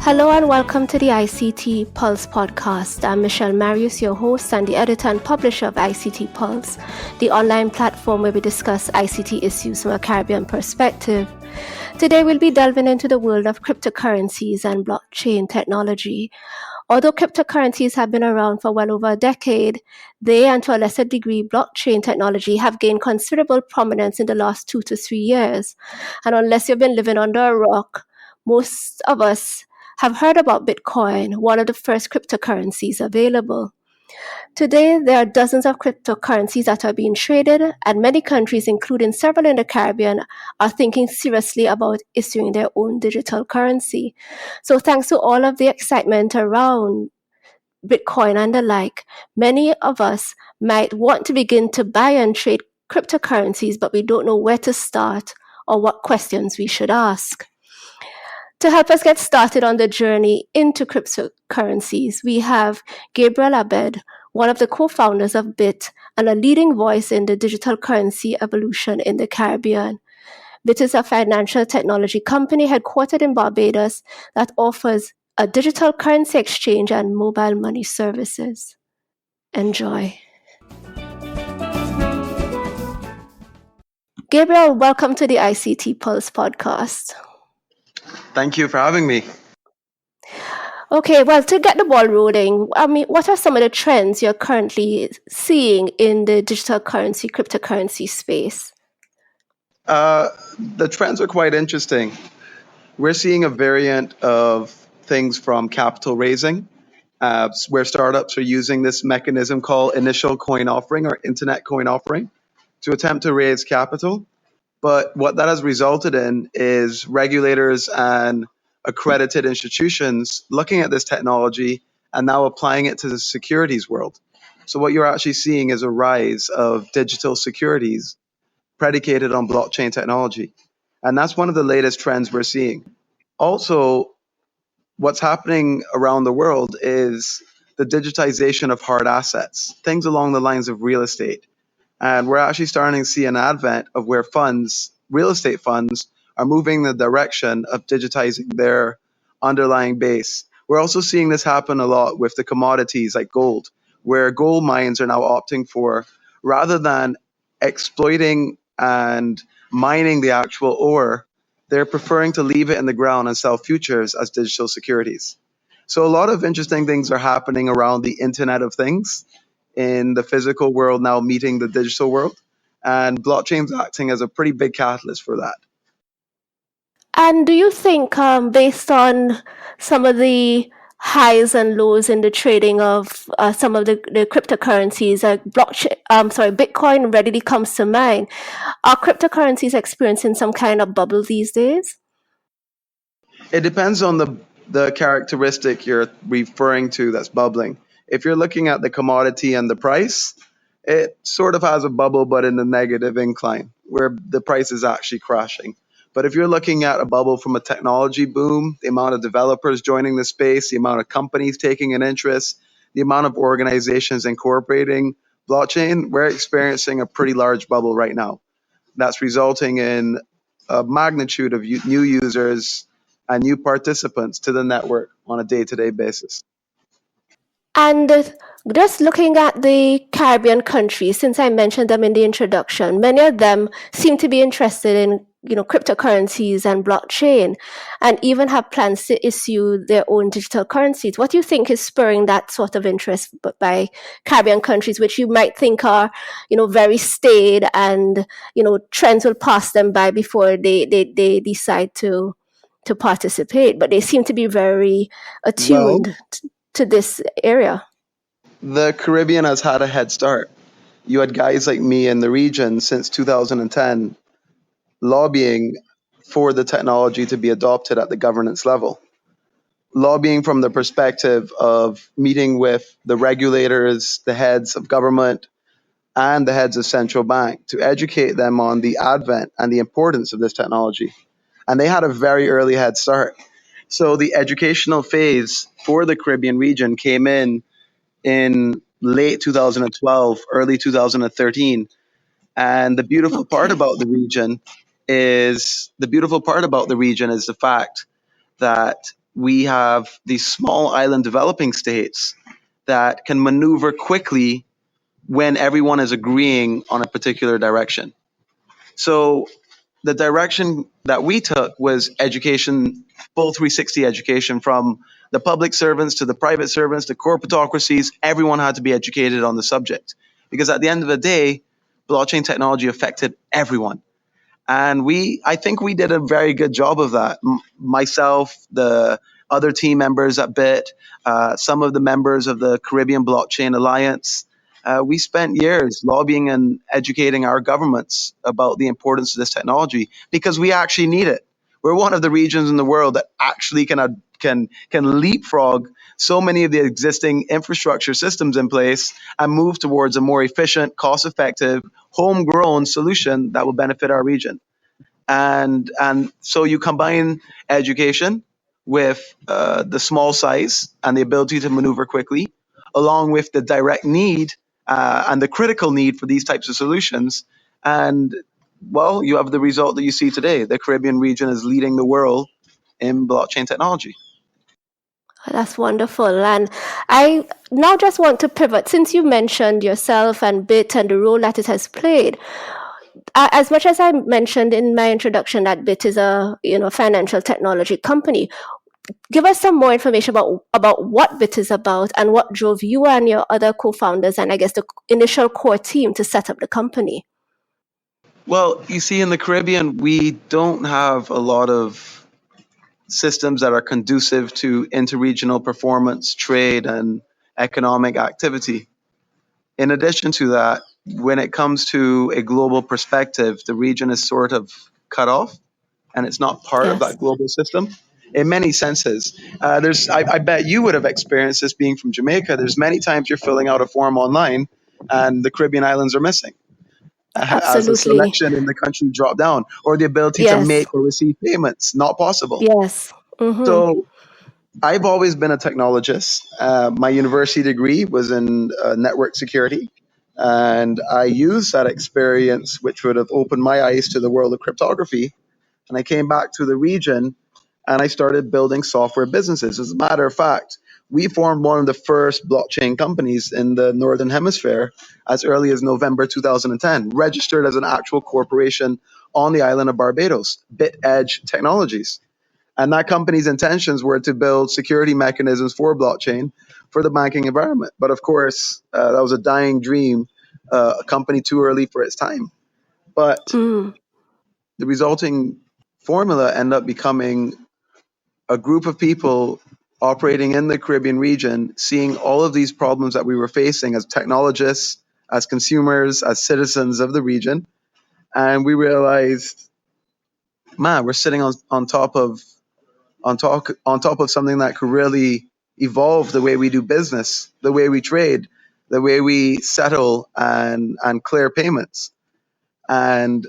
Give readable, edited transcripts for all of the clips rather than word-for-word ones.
Hello and welcome to the ICT Pulse podcast. I'm Michelle Marius, your host and the editor and publisher of ICT Pulse, the online platform where we discuss ICT issues from a Caribbean perspective. Today we'll be delving into the world of cryptocurrencies and blockchain technology. Although cryptocurrencies have been around for well over a decade, they, and to a lesser degree, blockchain technology, have gained considerable prominence in the last 2 to 3 years. And unless you've been living under a rock, most of us have heard about Bitcoin, one of the first cryptocurrencies available. Today, there are dozens of cryptocurrencies that are being traded, and many countries, including several in the Caribbean, are thinking seriously about issuing their own digital currency. So thanks to all of the excitement around Bitcoin and the like, many of us might want to begin to buy and trade cryptocurrencies, but we don't know where to start or what questions we should ask. To help us get started on the journey into cryptocurrencies, we have Gabriel Abed, one of the co-founders of Bitt and a leading voice in the digital currency evolution in the Caribbean. Bitt is a financial technology company headquartered in Barbados that offers a digital currency exchange and mobile money services. Enjoy. Gabriel, welcome to the ICT Pulse podcast. Thank you for having me. Okay, well, to get the ball rolling, what are some of the trends you're currently seeing in the digital currency, cryptocurrency space? The trends are quite interesting. We're seeing a variant of things from capital raising, where startups are using this mechanism called initial coin offering or internet coin offering to attempt to raise capital. But what that has resulted in is regulators and accredited institutions looking at this technology and now applying it to the securities world. So what you're actually seeing is a rise of digital securities predicated on blockchain technology. And that's one of the latest trends we're seeing. Also, what's happening around the world is the digitization of hard assets, things along the lines of real estate. And we're actually starting to see an advent of where real estate funds, are moving in the direction of digitizing their underlying base. We're also seeing this happen a lot with the commodities like gold, where gold mines are now opting for, rather than exploiting and mining the actual ore, they're preferring to leave it in the ground and sell futures as digital securities. So a lot of interesting things are happening around the Internet of Things, in the physical world now meeting the digital world, and blockchain's acting as a pretty big catalyst for that. And do you think, based on some of the highs and lows in the trading of some of the cryptocurrencies, Bitcoin readily comes to mind, are cryptocurrencies experiencing some kind of bubble these days? It depends on the characteristic you're referring to that's bubbling. If you're looking at the commodity and the price, it sort of has a bubble, but in a negative incline, where the price is actually crashing. But if you're looking at a bubble from a technology boom, the amount of developers joining the space, the amount of companies taking an interest, the amount of organizations incorporating blockchain, we're experiencing a pretty large bubble right now. That's resulting in a magnitude of new users and new participants to the network on a day-to-day basis. And just looking at the Caribbean countries, since I mentioned them in the introduction, many of them seem to be interested in cryptocurrencies and blockchain, and even have plans to issue their own digital currencies. What do you think is spurring that sort of interest by Caribbean countries, which you might think are, very staid, and trends will pass them by before they decide to participate, but they seem to be very attuned to this area? The Caribbean has had a head start. You had guys like me in the region since 2010 lobbying for the technology to be adopted at the governance level. Lobbying from the perspective of meeting with the regulators, the heads of government, and the heads of central bank to educate them on the advent and the importance of this technology. And they had a very early head start. So the educational phase for the Caribbean region came in late 2012, early 2013. And the beautiful part about the region is the fact that we have these small island developing states that can maneuver quickly when everyone is agreeing on a particular direction. So the direction that we took was education, full 360 education, from the public servants to the private servants to corporatocracies. Everyone had to be educated on the subject because at the end of the day, blockchain technology affected everyone. And I think we did a very good job of that. Myself, the other team members at Bitt, some of the members of the Caribbean Blockchain Alliance, we spent years lobbying and educating our governments about the importance of this technology because we actually need it. We're one of the regions in the world that actually can leapfrog so many of the existing infrastructure systems in place and move towards a more efficient, cost-effective, homegrown solution that will benefit our region. And so you combine education with the small size and the ability to maneuver quickly, along with the direct need and the critical need for these types of solutions. And well, you have the result that you see today. The Caribbean region is leading the world in blockchain technology. That's wonderful. And I now just want to pivot, since you mentioned yourself and Bitt and the role that it has played. As much as I mentioned in my introduction that Bitt is a financial technology company, give us some more information about what Bitt is about and what drove you and your other co-founders and I guess the initial core team to set up the company. Well, you see, in the Caribbean, we don't have a lot of systems that are conducive to interregional performance, trade, and economic activity. In addition to that, when it comes to a global perspective, the region is sort of cut off and it's not part of Yes. that global system in many senses. I bet you would have experienced this being from Jamaica. There's many times you're filling out a form online and the Caribbean islands are missing as a Absolutely. selection in the country drop down, or the ability to Yes. make or receive payments, not possible. Yes. Mm-hmm. So I've always been a technologist. My university degree was in network security, and I used that experience, which would have opened my eyes to the world of cryptography. And I came back to the region and I started building software businesses. As a matter of fact, we formed one of the first blockchain companies in the Northern Hemisphere as early as November 2010, registered as an actual corporation on the island of Barbados, Bitt Edge Technologies. And that company's intentions were to build security mechanisms for blockchain for the banking environment. But of course, that was a dying dream, a company too early for its time. But Mm. the resulting formula ended up becoming a group of people operating in the Caribbean region, seeing all of these problems that we were facing as technologists, as consumers, as citizens of the region. And we realized, man, we're sitting on top of something that could really evolve the way we do business, the way we trade, the way we settle and clear payments. And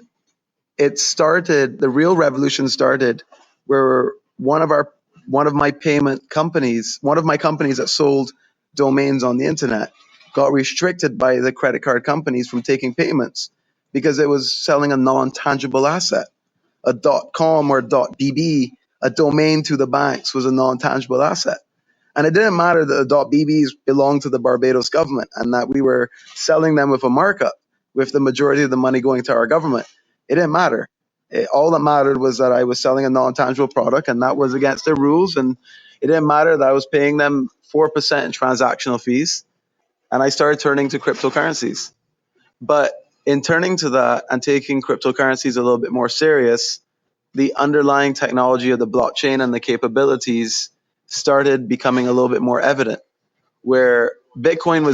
the real revolution started where one of my companies that sold domains on the internet got restricted by the credit card companies from taking payments because it was selling a non-tangible asset. A .com or .bb, a domain to the banks, was a non-tangible asset. And it didn't matter that the .bbs belonged to the Barbados government and that we were selling them with a markup, with the majority of the money going to our government. It didn't matter. All that mattered was that I was selling a non-tangible product, and that was against their rules. And it didn't matter that I was paying them 4% in transactional fees. And I started turning to cryptocurrencies. But in turning to that and taking cryptocurrencies a little bit more serious, the underlying technology of the blockchain and the capabilities started becoming a little bit more evident, where Bitcoin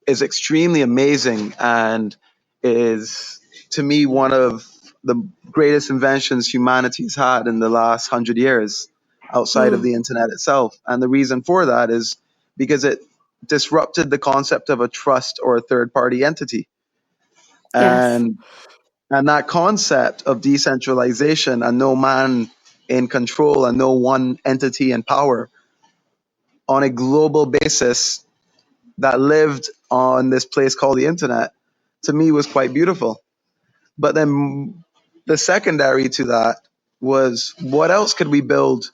is extremely amazing and is, to me, one of the greatest inventions humanity's had in the last 100 years outside of Mm. the internet itself. And the reason for that is because it disrupted the concept of a trust or a third party entity. Yes. And that concept of decentralization and no man in control and no one entity in power on a global basis that lived on this place called the internet, to me, was quite beautiful. But then the secondary to that was, what else could we build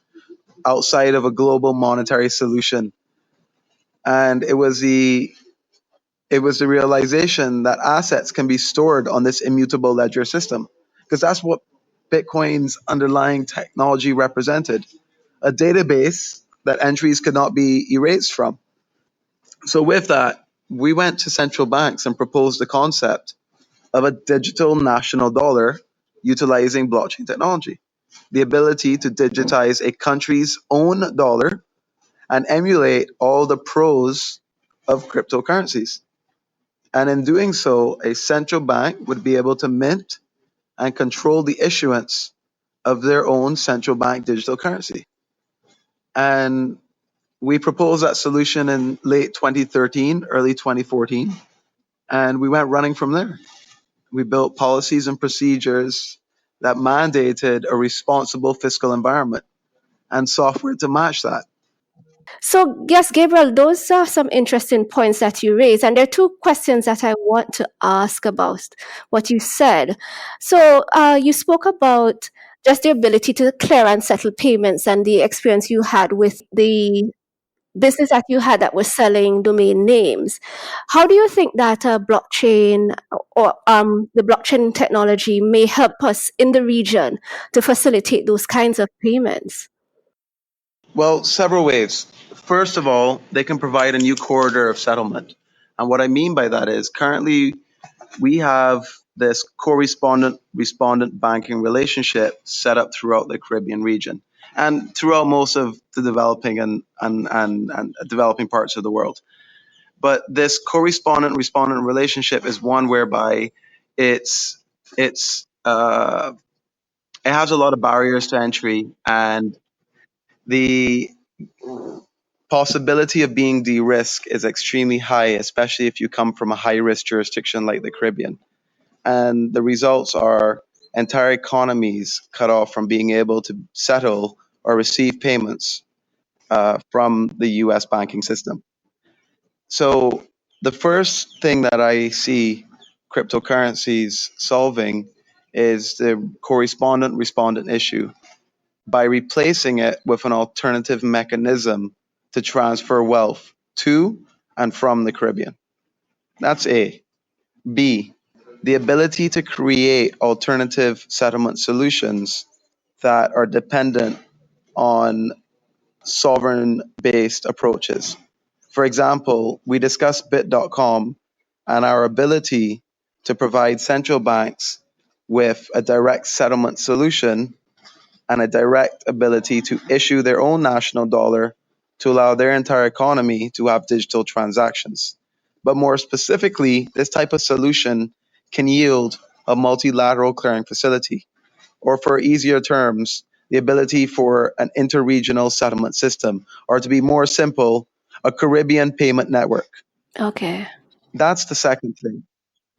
outside of a global monetary solution. And it was the realization that assets can be stored on this immutable ledger system, because that's what Bitcoin's underlying technology represented, a database that entries could not be erased from. So with that, we went to central banks and proposed the concept of a digital national dollar utilizing blockchain technology, the ability to digitize a country's own dollar and emulate all the pros of cryptocurrencies. And in doing so, a central bank would be able to mint and control the issuance of their own central bank digital currency. And we proposed that solution in late 2013, early 2014, and we went running from there. We built policies and procedures that mandated a responsible fiscal environment and software to match that. So, yes, Gabriel, those are some interesting points that you raised. And there are two questions that I want to ask about what you said. So, you spoke about just the ability to clear and settle payments and the experience you had with the business that you had that was selling domain names. How do you think that blockchain or the blockchain technology may help us in the region to facilitate those kinds of payments? Well, several ways. First of all, they can provide a new corridor of settlement. And what I mean by that is currently we have this correspondent respondent banking relationship set up throughout the Caribbean region and throughout most of the developing and developing parts of the world. But this correspondent respondent relationship is one whereby it's it has a lot of barriers to entry, and the possibility of being de-risked is extremely high, especially if you come from a high-risk jurisdiction like the Caribbean. And the results are entire economies cut off from being able to settle or receive payments from the US banking system. So the first thing that I see cryptocurrencies solving is the correspondent respondent issue by replacing it with an alternative mechanism to transfer wealth to and from the Caribbean. That's A. B. The ability to create alternative settlement solutions that are dependent on sovereign based approaches. For example, we discussed Bitt.com and our ability to provide central banks with a direct settlement solution and a direct ability to issue their own national dollar to allow their entire economy to have digital transactions. But more specifically, this type of solution can yield a multilateral clearing facility, or for easier terms, the ability for an interregional settlement system, or to be more simple, a Caribbean payment network. Okay. That's the second thing.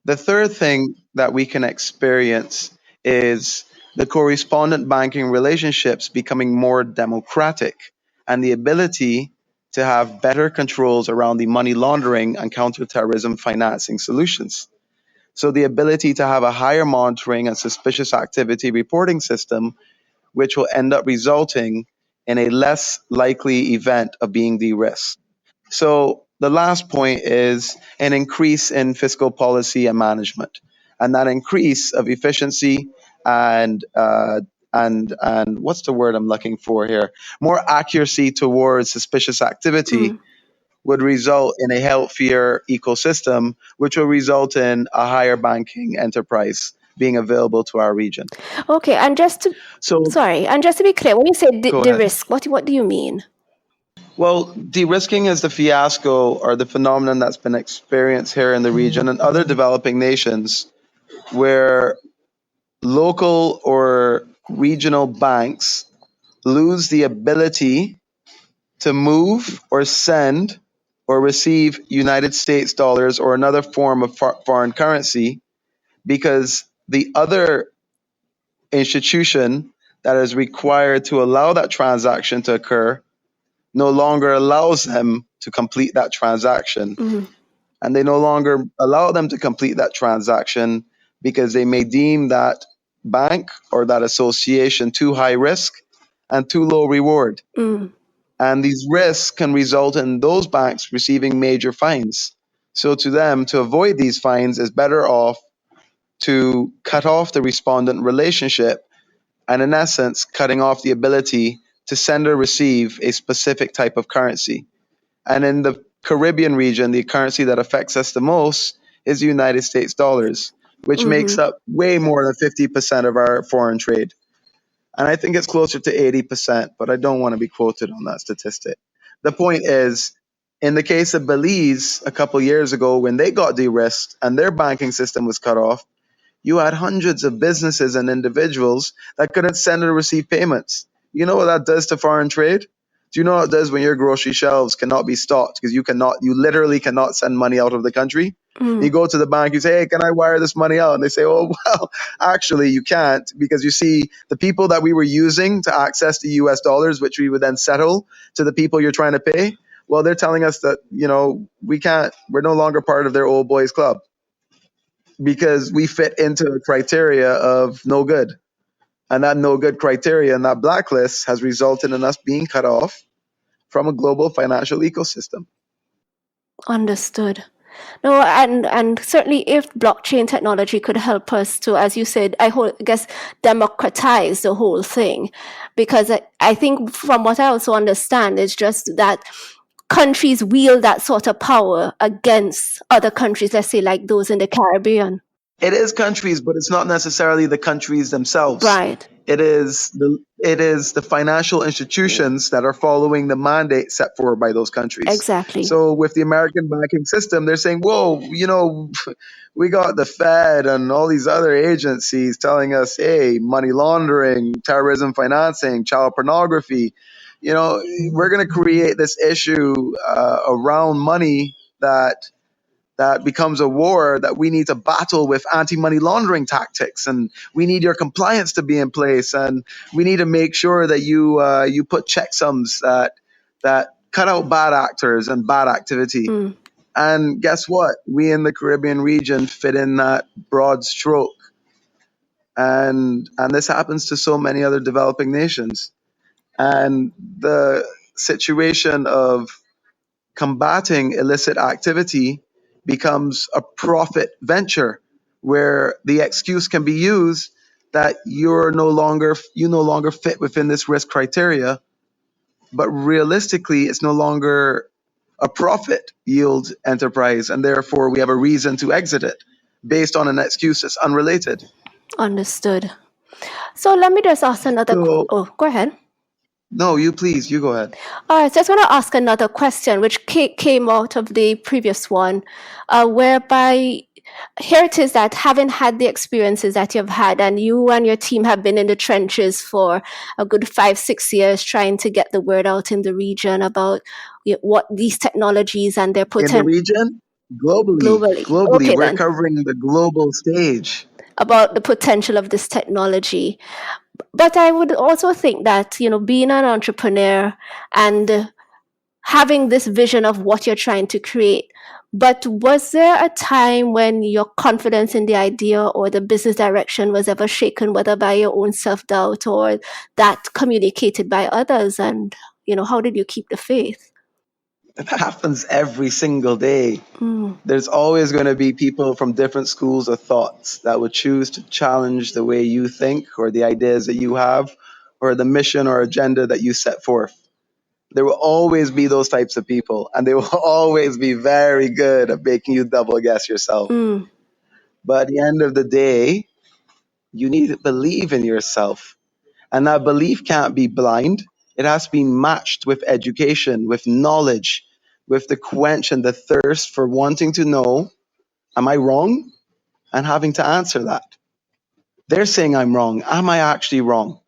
The third thing that we can experience is the correspondent banking relationships becoming more democratic and the ability to have better controls around the money laundering and counterterrorism financing solutions. So the ability to have a higher monitoring and suspicious activity reporting system, which will end up resulting in a less likely event of being de-risked. So the last point is an increase in fiscal policy and management, and that increase of efficiency and and what's the word I'm looking for here? More accuracy towards suspicious activity would result in a healthier ecosystem, which will result in a higher banking enterprise being available to our region. Okay, and So just to be clear, when you say go the ahead. risk, what do you mean? Well, de-risking is the fiasco or the phenomenon that's been experienced here in the region and other developing nations where local or regional banks lose the ability to move or send or receive United States dollars or another form of foreign currency because the other institution that is required to allow that transaction to occur no longer allows them to complete that transaction. And they no longer allow them to complete that transaction because they may deem that bank or that association too high risk and too low reward. Mm. And these risks can result in those banks receiving major fines. So to them, to avoid these fines is better off to cut off the respondent relationship and, in essence, cutting off the ability to send or receive a specific type of currency. And in the Caribbean region, the currency that affects us the most is the United States dollars, which makes Mm-hmm. up way more than 50% of our foreign trade. And I think it's closer to 80%, but I don't want to be quoted on that statistic. The point is, in the case of Belize a couple years ago, when they got de-risked and their banking system was cut off, you had hundreds of businesses and individuals that couldn't send or receive payments. You know what that does to foreign trade? Do you know what it does when your grocery shelves cannot be stocked because you literally cannot send money out of the country? You Mm. go to the bank, you say, hey, can I wire this money out? And they say, oh, well, actually, you can't, because you see, the people that we were using to access the US dollars, which we would then settle to the people you're trying to pay, well, they're telling us that, we can't, we're no longer part of their old boys club because we fit into the criteria of no good. And that no good criteria and that blacklist has resulted in us being cut off from a global financial ecosystem. Understood. No, and certainly if blockchain technology could help us to, as you said, I guess democratize the whole thing, because I think from what I also understand, it's just that countries wield that sort of power against other countries, let's say like those in the Caribbean. It is countries, but it's not necessarily the countries themselves. Right. It is the financial institutions that are following the mandate set forward by those countries. Exactly. So with the American banking system, they're saying, whoa, we got the Fed and all these other agencies telling us, hey, money laundering, terrorism financing, child pornography, we're going to create this issue around money that becomes a war that we need to battle with anti-money laundering tactics, and we need your compliance to be in place, and we need to make sure that you put checksums that cut out bad actors and bad activity. Mm. And guess what? We in the Caribbean region fit in that broad stroke, and this happens to so many other developing nations. And the situation of combating illicit activity becomes a profit venture where the excuse can be used that you no longer fit within this risk criteria, but realistically it's no longer a profit yield enterprise, and therefore we have a reason to exit it based on an excuse that's unrelated. Understood. So let me just ask another. So, Go ahead. no, you go ahead. All right, so I just want to ask another question, which came out of the previous one, whereby here it is that having had the experiences that you've had, and you and your team have been in the trenches for a good 5-6 years trying to get the word out in the region about what these technologies and their In the potential region, globally, Okay, we're then. covering the global stage. About the potential of this technology. But I would also think that, being an entrepreneur and having this vision of what you're trying to create, but was there a time when your confidence in the idea or the business direction was ever shaken, whether by your own self-doubt or that communicated by others? And, how did you keep the faith? It happens every single day. Mm. There's always going to be people from different schools of thoughts that would choose to challenge the way you think or the ideas that you have or the mission or agenda that you set forth. There will always be those types of people, and they will always be very good at making you double guess yourself. Mm. But at the end of the day, you need to believe in yourself. And that belief can't be blind. It has to be matched with education, with knowledge, with the quench and the thirst for wanting to know, am I wrong? And having to answer that. They're saying I'm wrong. Am I actually wrong?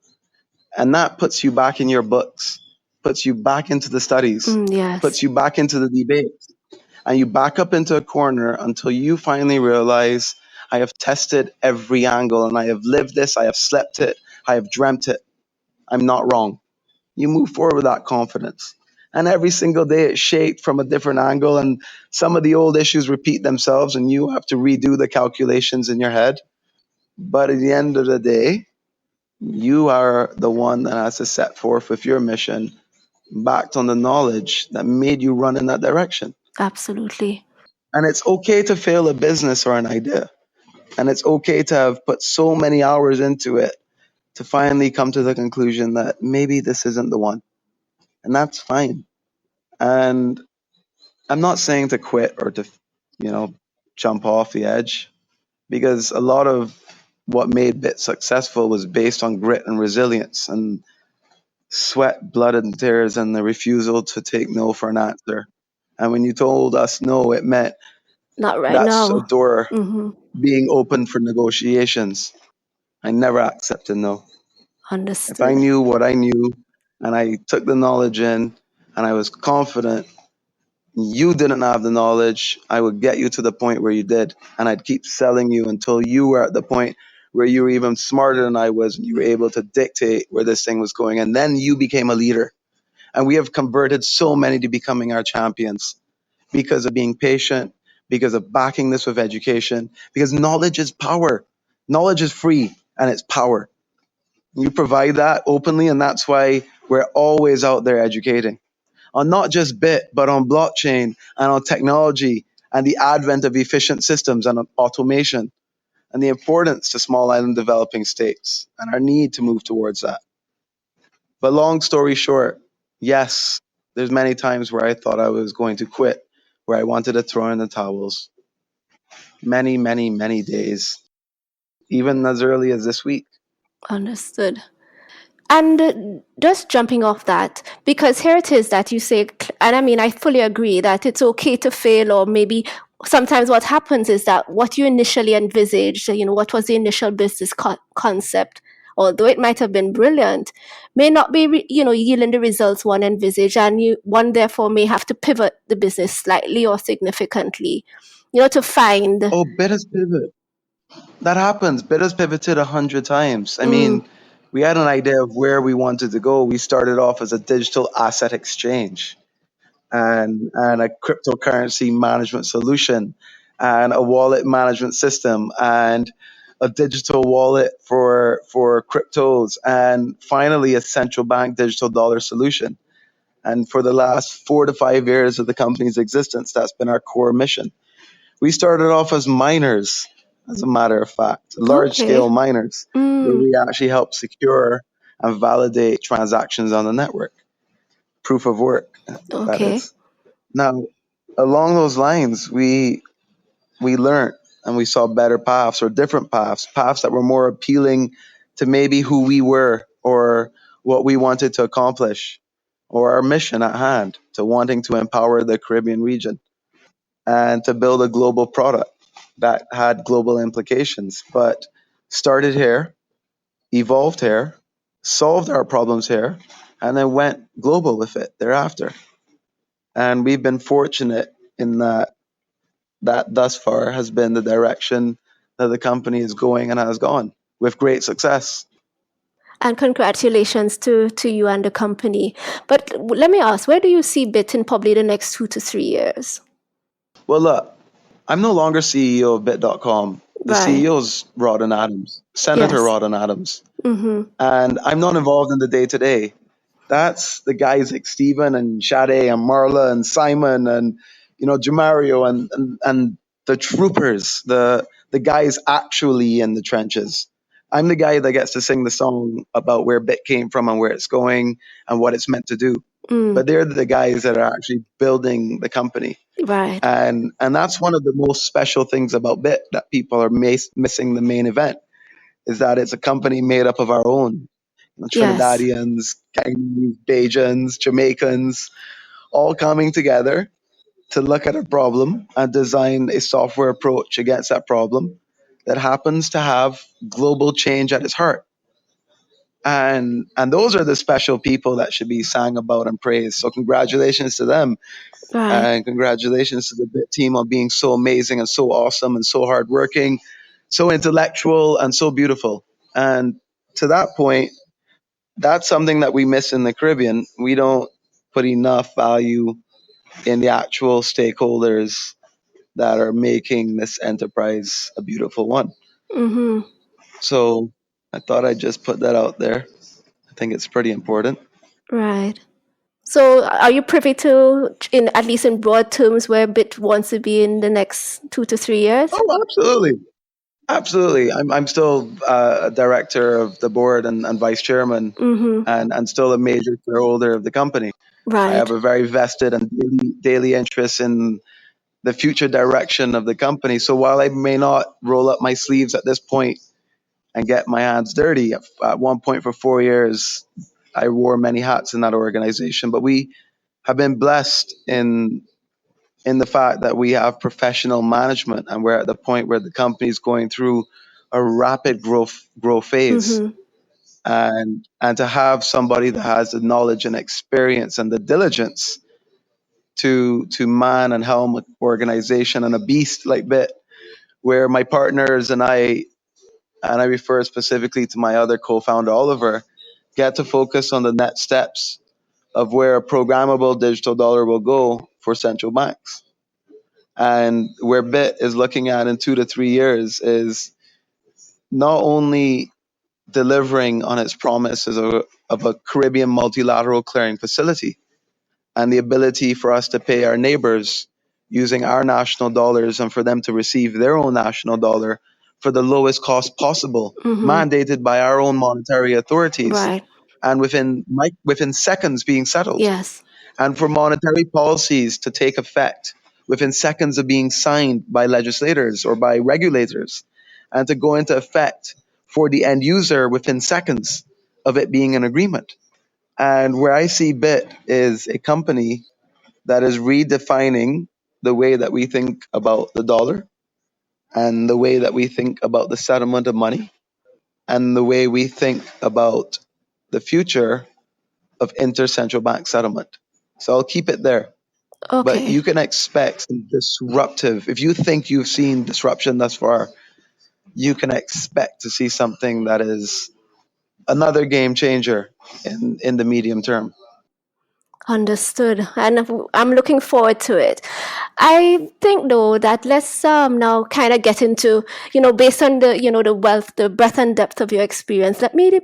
And that puts you back in your books, puts you back into the studies, Yes. puts you back into the debate. And you back up into a corner until you finally realize, I have tested every angle and I have lived this, I have slept it, I have dreamt it. I'm not wrong. You move forward with that confidence. And every single day it's shaped from a different angle, and some of the old issues repeat themselves and you have to redo the calculations in your head. But at the end of the day, You are the one that has to set forth with your mission, backed on the knowledge that made you run in that direction. Absolutely. And it's okay to fail a business or an idea. And it's okay to have put so many hours into it to finally come to the conclusion that maybe this isn't the one. And that's fine. And I'm not saying to quit or to, you know, jump off the edge, because a lot of what made Bitt successful was based on grit and resilience and sweat, blood, and tears, and the refusal to take no for an answer. And when you told us no, it meant Not right that's a now. door Mm-hmm. being open for negotiations. I never accepted no. If I Understood. knew what I knew and I took the knowledge in and I was confident you didn't have the knowledge, I would get you to the point where you did. And I'd keep selling you until you were at the point where you were even smarter than I was and you were able to dictate where this thing was going. And then you became a leader. And we have converted so many to becoming our champions because of being patient, because of backing this with education, because knowledge is power. Knowledge is free and it's power. You provide that openly, and that's why we're always out there educating on not just Bitt, but on blockchain and on technology and the advent of efficient systems and automation and the importance to small island developing states and our need to move towards that. But long story short, yes, there's many times where I thought I was going to quit, where I wanted to throw in the towels. Many, many, many days, even as early as this week. Understood. And just jumping off that, because here it is that you say, and I mean, I fully agree that it's okay to fail, or maybe sometimes what happens is that what you initially envisaged, what was the initial business concept, although it might have been brilliant, may not be, yielding the results one envisaged, and one therefore may have to pivot the business slightly or significantly, to find. Oh, Bitt has pivot. That happens. Bitt has pivoted 100 times. I Mm, mean, we had an idea of where we wanted to go. We started off as a digital asset exchange and a cryptocurrency management solution and a wallet management system and a digital wallet for cryptos and finally a central bank digital dollar solution. And for the last 4 to 5 years of the company's existence, that's been our core mission. We started off as miners, as a matter of fact, large okay. scale miners, where Mm, we actually help secure and validate transactions on the network. Proof of work, that okay. is. Now, along those lines, we learned and we saw better paths or different paths, paths that were more appealing to maybe who we were or what we wanted to accomplish or our mission at hand to wanting to empower the Caribbean region and to build a global product that had global implications, but started here, evolved here, solved our problems here, and then went global with it thereafter. And we've been fortunate in that thus far has been the direction that the company is going and has gone with great success. And congratulations to you and the company. But let me ask, where do you see Bitt in probably the next 2 to 3 years? Well, look, I'm no longer CEO of Bitt.com. The Right. CEO is Rodden Adams, Senator Yes. Rodden Adams. Mm-hmm. And I'm not involved in the day to day. That's the guys like Stephen and Shade and Marla and Simon and Jamario and the troopers, the guys actually in the trenches. I'm the guy that gets to sing the song about where Bitt came from and where it's going and what it's meant to do. Mm, But they're the guys that are actually building the company. right. And that's one of the most special things about Bitt that people are missing the main event is that it's a company made up of our own Yes. Trinidadians, Guyanese, Bajans, Jamaicans, all coming together to look at a problem and design a software approach against that problem that happens to have global change at its heart. And those are the special people that should be sang about and praised. So congratulations to them, Right. and congratulations to the Bit team on being so amazing and so awesome and so hardworking, so intellectual and so beautiful. And to that point, that's something that we miss in the Caribbean. We don't put enough value in the actual stakeholders that are making this enterprise a beautiful one. Mm-hmm. So I thought I'd just put that out there. I think it's pretty important. Right. So are you privy to, in at least in broad terms, where Bitt wants to be in the next 2 to 3 years? Oh, absolutely. Absolutely. I'm still a director of the board and vice chairman Mm-hmm. and still a major shareholder of the company. I have Right. a very vested and daily interest in the future direction of the company. So while I may not roll up my sleeves at this point and get my hands dirty, at one point for 4 years, I wore many hats in that organization. But we have been blessed in the fact that we have professional management and we're at the point where the company is going through a rapid growth phase. Mm-hmm. And to have somebody that has the knowledge and experience and the diligence to man and helm an organization and a beast like Bitt, where my partners and I refer specifically to my other co-founder Oliver, get to focus on the next steps of where a programmable digital dollar will go for central banks. And where Bitt is looking at in 2 to 3 years is not only delivering on its promise of a Caribbean multilateral clearing facility and the ability for us to pay our neighbors using our national dollars and for them to receive their own national dollar for the lowest cost possible, Mm-hmm. mandated by our own monetary authorities Right. and within seconds being settled, Yes. and for monetary policies to take effect within seconds of being signed by legislators or by regulators, and to go into effect for the end user within seconds of it being an agreement. And where I see Bitt is a company that is redefining the way that we think about the dollar and the way that we think about the settlement of money and the way we think about the future of intercentral bank settlement. So I'll keep it there. But Okay. you can expect some disruptive, if you think you've seen disruption thus far, you can expect to see something that is another game changer in the medium term. Understood. And I'm looking forward to it. I think though that let's now kind of get into, based on the wealth, the breadth and depth of your experience, let me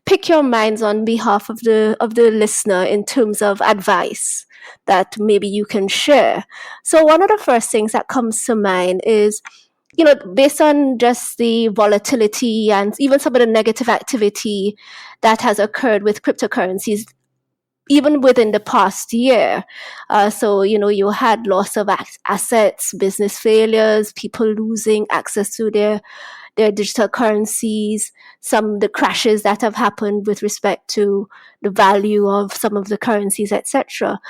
pick your minds on behalf of the listener in terms of advice that maybe you can share. So one of the first things that comes to mind is, based on just the volatility and even some of the negative activity that has occurred with cryptocurrencies, even within the past year. So, you had loss of assets, business failures, people losing access to their digital currencies, some of the crashes that have happened with respect to the value of some of the currencies, etc.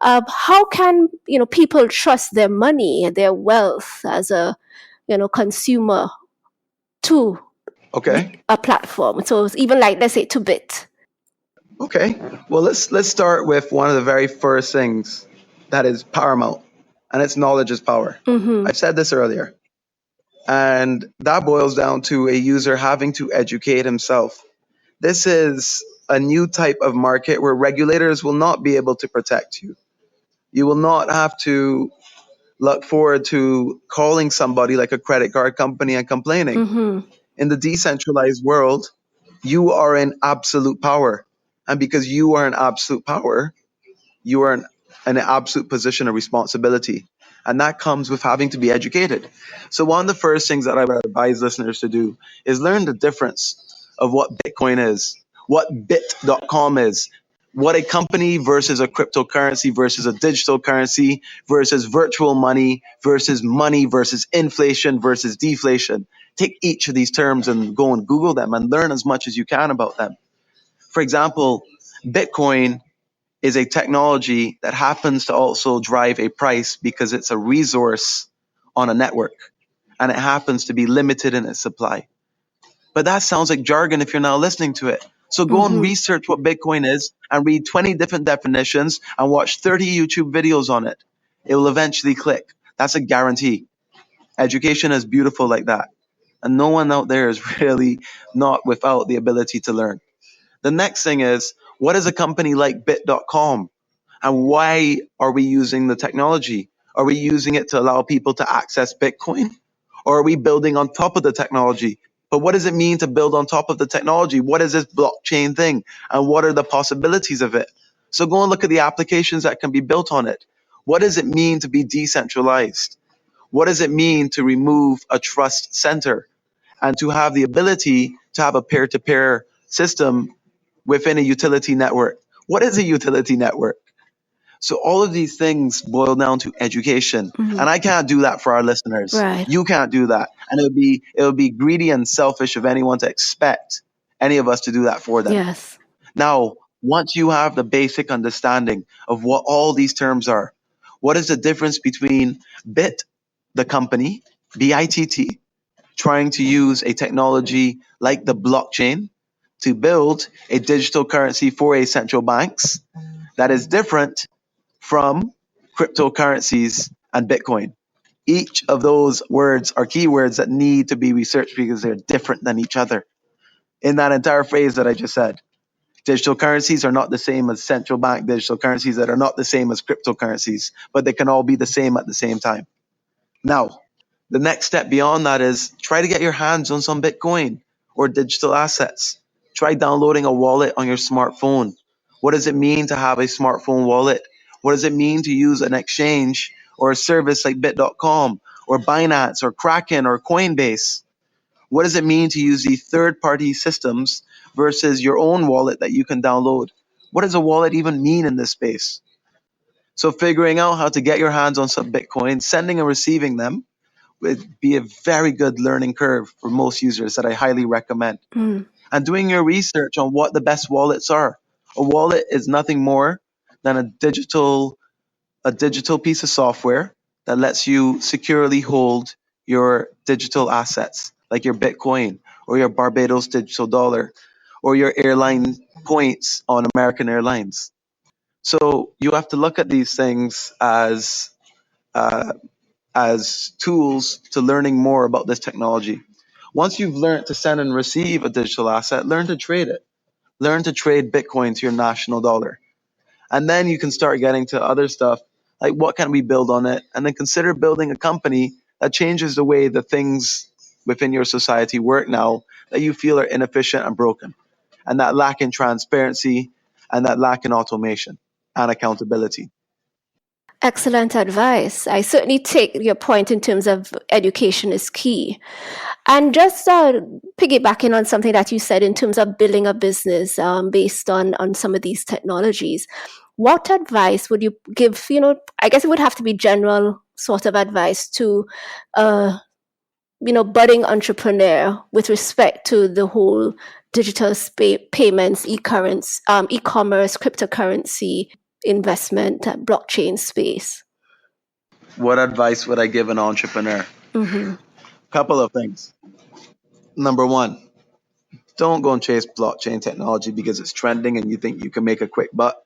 How can, people trust their money, their wealth as a, consumer to Okay. a platform? So it's even like, let's say, to Bitt. Okay. Well, let's start with one of the very first things that is paramount, and it's knowledge is power. Mm-hmm. I said this earlier, and that boils down to a user having to educate himself. This is a new type of market where regulators will not be able to protect you. You will not have to look forward to calling somebody like a credit card company and complaining. Mm-hmm. In the decentralized world, you are in absolute power. And because you are in absolute power, you are in an absolute position of responsibility. And that comes with having to be educated. So, one of the first things that I would advise listeners to do is learn the difference of what Bitcoin is, what Bitt.com is, what a company versus a cryptocurrency versus a digital currency versus virtual money versus inflation versus deflation. Take each of these terms and go and Google them and learn as much as you can about them. For example, Bitcoin is a technology that happens to also drive a price because it's a resource on a network and it happens to be limited in its supply. But that sounds like jargon if you're now listening to it. So go and Mm-hmm. research what Bitcoin is and read 20 different definitions and watch 30 YouTube videos on it. It will eventually click. That's a guarantee. Education is beautiful like that. And no one out there is really not without the ability to learn. The next thing is, what is a company like Bitt.com? And why are we using the technology? Are we using it to allow people to access Bitcoin? Or are we building on top of the technology? But what does it mean to build on top of the technology? What is this blockchain thing? And what are the possibilities of it? So go and look at the applications that can be built on it. What does it mean to be decentralized? What does it mean to remove a trust center and to have the ability to have a peer-to-peer system within a utility network? What is a utility network? So all of these things boil down to education. Mm-hmm. And I can't do that for our listeners. Right. You can't do that. And it would be greedy and selfish of anyone to expect any of us to do that for them. Yes. Now, once you have the basic understanding of what all these terms are, what is the difference between Bitt, the company, BITT, trying to use a technology like the blockchain to build a digital currency for a central banks that is different from cryptocurrencies and Bitcoin. Each of those words are keywords that need to be researched because they're different than each other. In that entire phrase that I just said, digital currencies are not the same as central bank digital currencies that are not the same as cryptocurrencies, but they can all be the same at the same time. Now, the next step beyond that is try to get your hands on some Bitcoin or digital assets. Try downloading a wallet on your smartphone. What does it mean to have a smartphone wallet? What does it mean to use an exchange or a service like Bitt.com or Binance or Kraken or Coinbase? What does it mean to use these third-party systems versus your own wallet that you can download? What does a wallet even mean in this space? So figuring out how to get your hands on some Bitcoin, sending and receiving them, would be a very good learning curve for most users that I highly recommend. And doing your research on what the best wallets are. A wallet is nothing more than a digital piece of software that lets you securely hold your digital assets, like your Bitcoin or your Barbados digital dollar or your airline points on American Airlines. So you have to look at these things as tools to learning more about this technology. Once you've learned to send and receive a digital asset, learn to trade it. Learn to trade Bitcoin to your national dollar. And then you can start getting to other stuff, like what can we build on it? And then consider building a company that changes the way the things within your society work now that you feel are inefficient and broken, and that lack in transparency, and that lack in automation and accountability. Excellent advice. I certainly take your point in terms of education is key. And just piggybacking on something that you said in terms of building a business based on some of these technologies, what advice would you give? I guess it would have to be general sort of advice to budding entrepreneur with respect to the whole digital payments, e-commerce, cryptocurrency, investment, blockchain space. What advice would I give an entrepreneur? Couple of things. Number one, don't go and chase blockchain technology because it's trending and you think you can make a quick buck.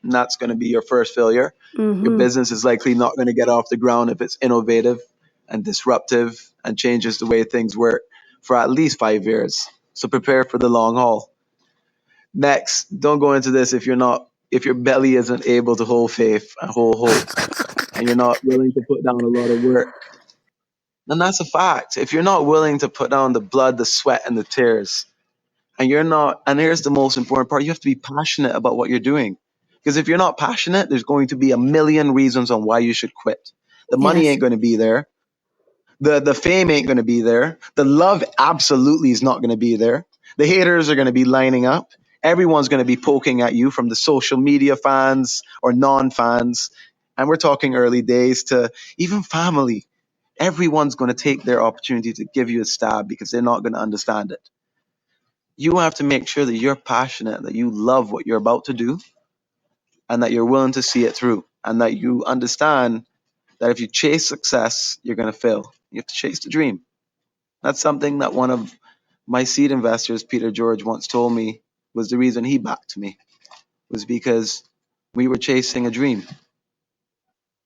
And that's going to be your first failure. Your business is likely not going to get off the ground if it's innovative and disruptive and changes the way things work for at least 5 years. So prepare for the long haul. Next, don't go into this if your belly isn't able to hold faith and hold hope and you're not willing to put down a lot of work. And that's a fact. If you're not willing to put down the blood, the sweat, and the tears, and here's the most important part, you have to be passionate about what you're doing. Because if you're not passionate, there's going to be a million reasons on why you should quit. The money ain't going to be there. The fame ain't going to be there. The love absolutely is not going to be there. The haters are going to be lining up. Everyone's going to be poking at you, from the social media fans or non-fans. And we're talking early days to even family. Everyone's going to take their opportunity to give you a stab because they're not going to understand it. You have to make sure that you're passionate, that you love what you're about to do, and that you're willing to see it through, and that you understand that if you chase success, you're going to fail. You have to chase the dream. That's something that one of my seed investors, Peter George, once told me was the reason he backed me, was because we were chasing a dream.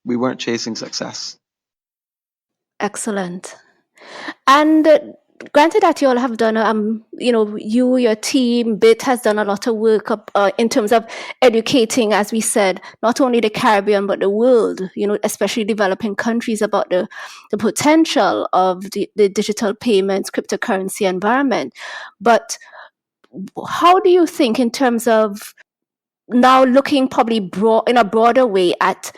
We weren't chasing success. Excellent. And granted that you all have done, your team, Bitt has done a lot of work in terms of educating, as we said, not only the Caribbean, but the world, especially developing countries about the potential of the digital payments, cryptocurrency environment. But how do you think, in terms of now looking probably in a broader way at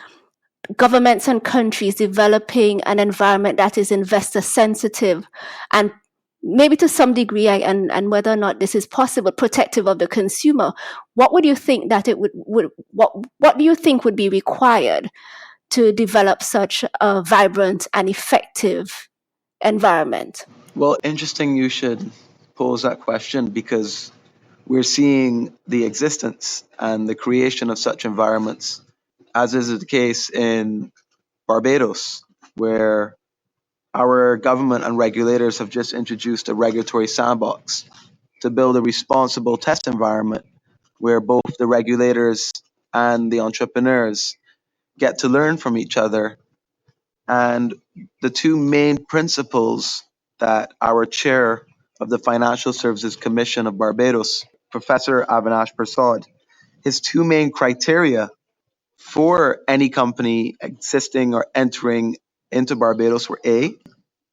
governments and countries developing an environment that is investor sensitive and maybe to some degree, and whether or not this is possible, protective of the consumer, what would you think that what do you think would be required to develop such a vibrant and effective environment? Well, interesting you should pose that question, because we're seeing the existence and the creation of such environments, as is the case in Barbados, where our government and regulators have just introduced a regulatory sandbox to build a responsible test environment where both the regulators and the entrepreneurs get to learn from each other. And the two main principles that our chair of the Financial Services Commission of Barbados, Professor Avinash Prasad, his two main criteria for any company existing or entering into Barbados were A,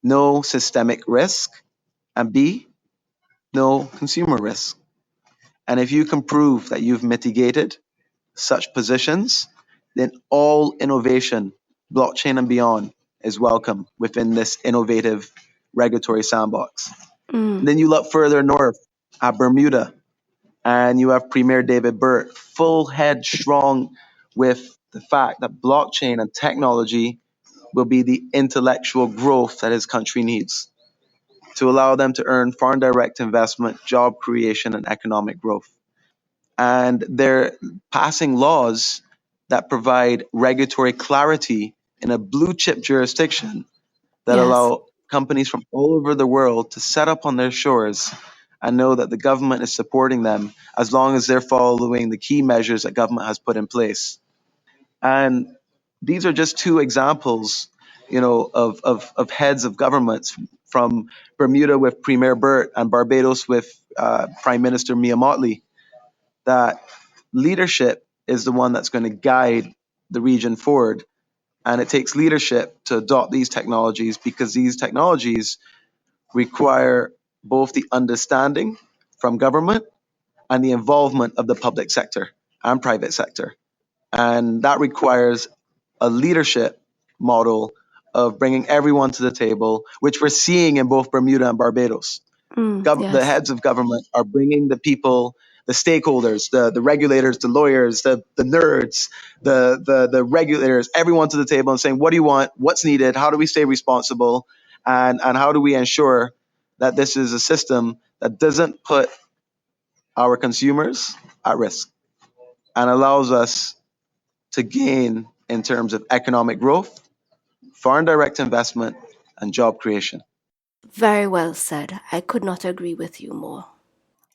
no systemic risk, and B, no consumer risk. And if you can prove that you've mitigated such positions, then all innovation, blockchain and beyond, is welcome within this innovative regulatory sandbox. And then you look further north at Bermuda, and you have Premier David Bitt, full headstrong with the fact that blockchain and technology will be the intellectual growth that his country needs to allow them to earn foreign direct investment, job creation, and economic growth. And they're passing laws that provide regulatory clarity in a blue chip jurisdiction that Yes. allow companies from all over the world to set up on their shores and know that the government is supporting them as long as they're following the key measures that government has put in place. And these are just two examples, of heads of governments, from Bermuda with Premier Bitt and Barbados with Prime Minister Mia Mottley, that leadership is the one that's going to guide the region forward. And it takes leadership to adopt these technologies, because these technologies require both the understanding from government and the involvement of the public sector and private sector. And that requires a leadership model of bringing everyone to the table, which we're seeing in both Bermuda and Barbados. The Yes. heads of government are bringing the people, the stakeholders, the regulators, the lawyers, the nerds, the regulators, everyone to the table and saying, what do you want? What's needed? How do we stay responsible? And how do we ensure that this is a system that doesn't put our consumers at risk and allows us to gain in terms of economic growth, foreign direct investment, and job creation? Very well said. I could not agree with you more.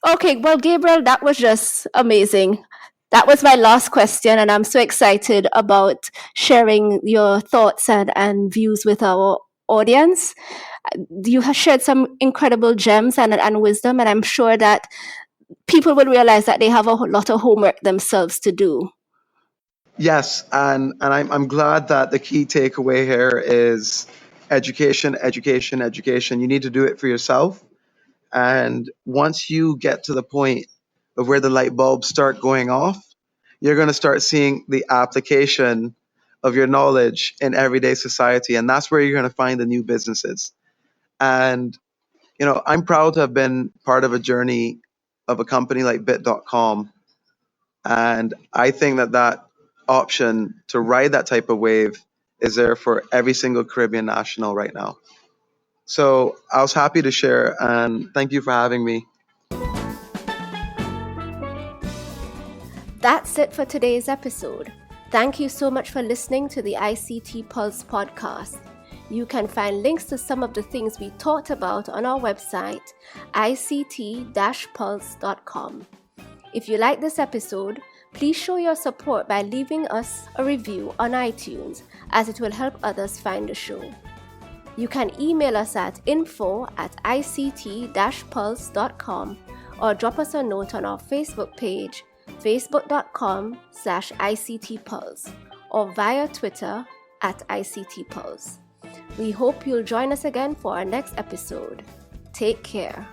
Okay, well, Gabriel, that was just amazing. That was my last question, and I'm so excited about sharing your thoughts and views with our audience. You have shared some incredible gems and wisdom, and I'm sure that people will realize that they have a lot of homework themselves to do. Yes, and I'm glad that the key takeaway here is education, education, education. You need to do it for yourself. And once you get to the point of where the light bulbs start going off, you're going to start seeing the application of your knowledge in everyday society. And that's where you're going to find the new businesses. And, I'm proud to have been part of a journey of a company like Bitt.com. And I think that option to ride that type of wave is there for every single Caribbean national right now. So I was happy to share, and thank you for having me. That's it for today's episode. Thank you so much for listening to the ICT Pulse podcast. You can find links to some of the things we talked about on our website, ict-pulse.com. If you like this episode, please show your support by leaving us a review on iTunes, as it will help others find the show. You can email us at info@ict-pulse.com or drop us a note on our Facebook page, facebook.com/ICT Pulse, or via Twitter @ICT Pulse. We hope you'll join us again for our next episode. Take care.